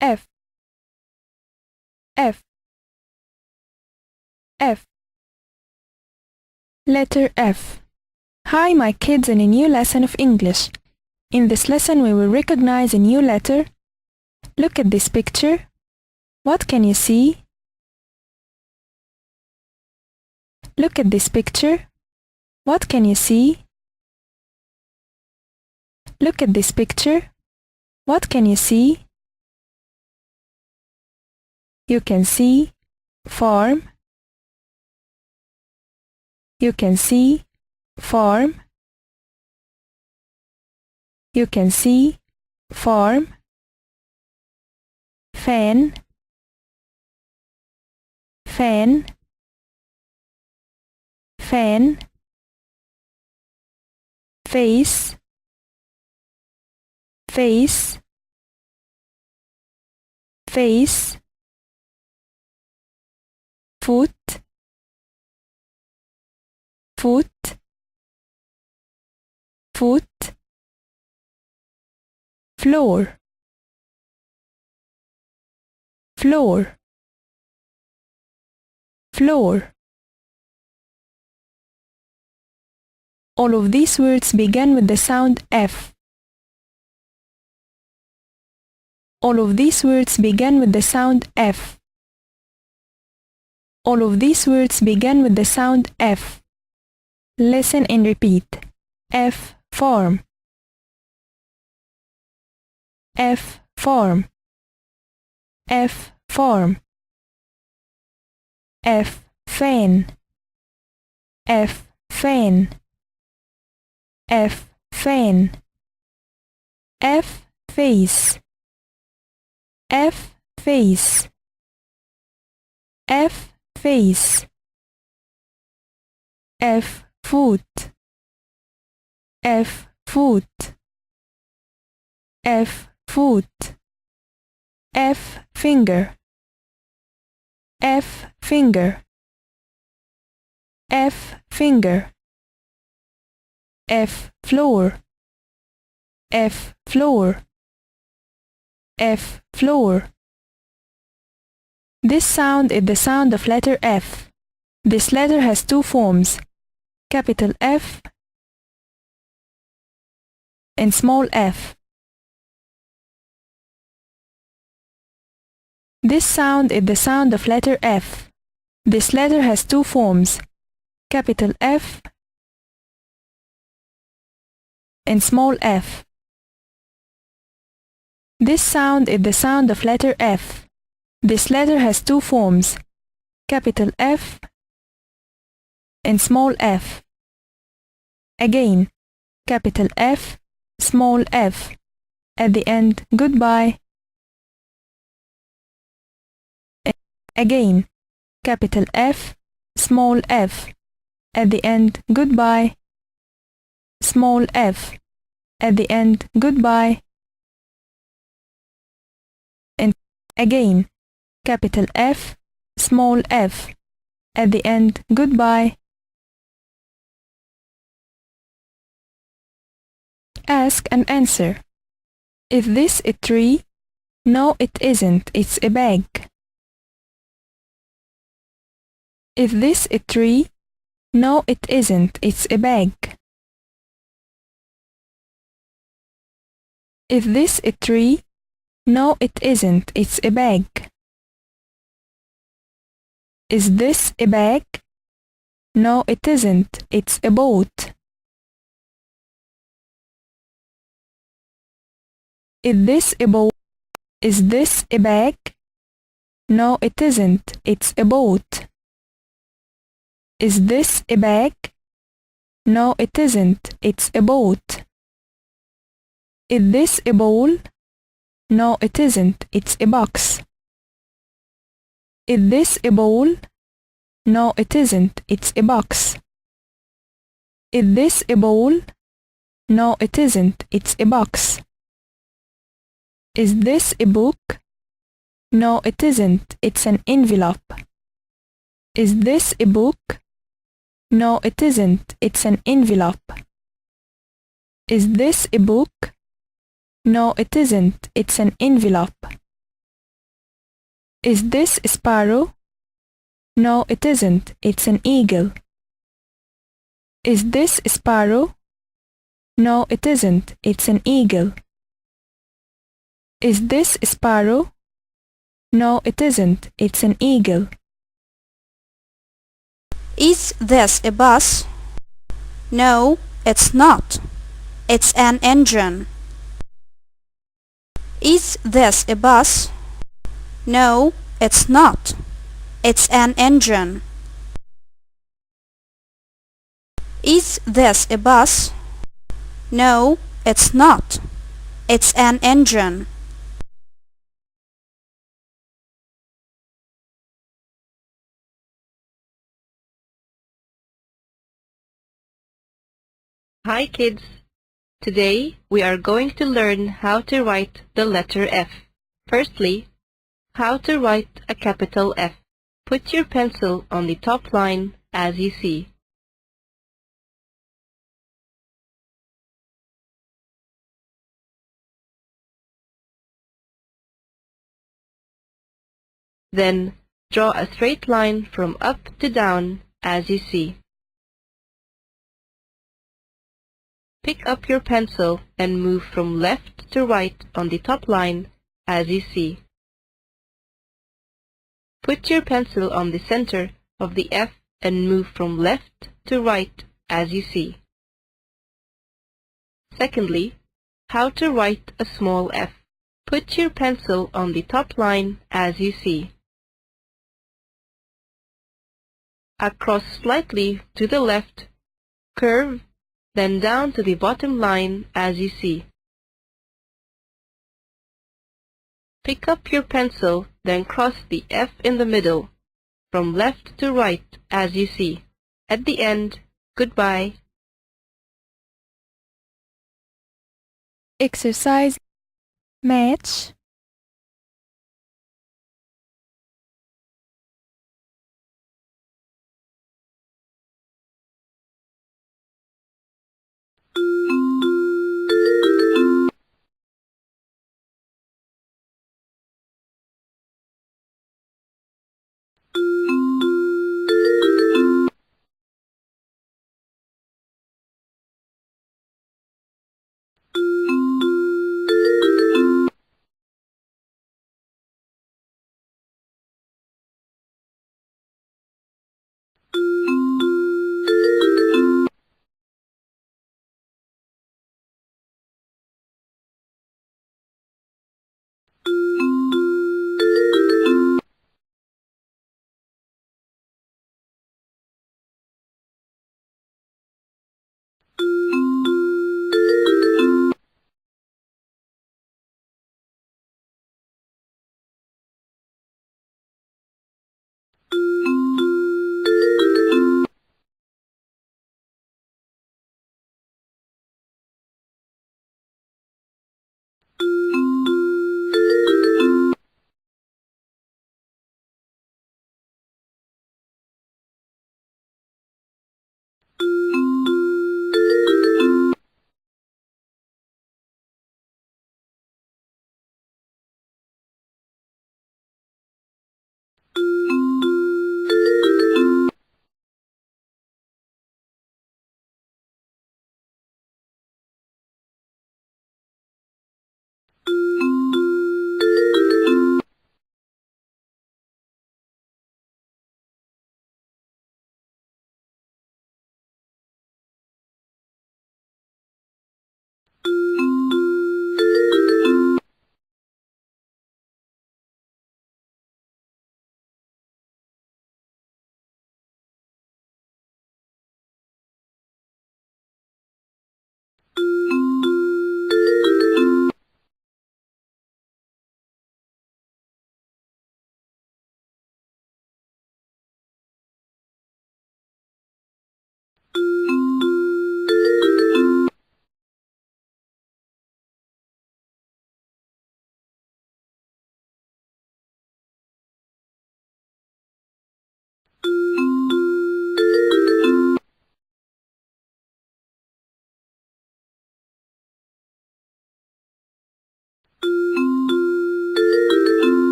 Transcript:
F F F. Letter F. Hi my kids, in a new lesson of English. In this lesson we will recognize a new letter. Look at this picture. What can you see? Look at this picture. What can you see? Look at this picture. What can you see? You can see farm. You can see farm. You can see farm. Fan. Fan. Fan. Face. Face. Face. Foot. Foot. Foot. Floor. Floor. Floor. All of these words begin with the sound F. All of these words begin with the sound F. All of these words begin with the sound F. Listen and repeat. F. Farm. F. Farm. F. Farm. F. Fan. F. Fan. F. Fan. F. Face. F. Face. F. Face. F. Foot. F. Foot. F. Foot. F. Finger. F. Finger. F. Finger. F. Floor. F. Floor. F. Floor. This sound is the sound of letter F. This letter has two forms, capital F and small f. This sound is the sound of letter F. This letter has two forms, capital F and small f. This sound is the sound of letter F. This letter has two forms, capital F and small f. Again, capital F, small f. At the end, goodbye. Again, capital F, small f. At the end, goodbye. Small f. At the end, goodbye. And again, capital F, small f. At the end, goodbye. Ask and answer. Is this a tree? No, it isn't. It's a bag. Is this a tree? No, it isn't. It's a bag. Is this a tree? No, it isn't. It's a bag. Is this a bag? No, it isn't. It's a boat. Is this a boat? Is this a bag? No, it isn't. It's a boat. Is this a bag? No, it isn't. It's a boat. Is this a bowl? No, it isn't. It's a box. Is this a bowl? No, it isn't. It's a box. Is this a bowl? No, it isn't. It's a box. Is this a book? No, it isn't. It's an envelope. Is this a book? No, it isn't. It's an envelope. Is this a book? No, it isn't. It's an envelope. Is this a sparrow? No, it isn't. It's an eagle. Is this a sparrow? No, it isn't. It's an eagle. Is this a sparrow? No, it isn't. It's an eagle. Is this a bus? No, it's not. It's an engine. Is this a bus? No, it's not. It's an engine. Is this a bus? No, it's not. It's an engine. Hi kids! Today we are going to learn how to write the letter F. Firstly, how to write a capital F. Put your pencil on the top line as you see. Then draw a straight line from up to down as you see. Pick up your pencil and move from left to right on the top line as you see. Put your pencil on the center of the F and move from left to right as you see. Secondly, how to write a small f. Put your pencil on the top line as you see. Across slightly to the left, curve, then down to the bottom line as you see. Pick up your pencil, then cross the F in the middle, from left to right as you see. At the end, goodbye. Exercise. Match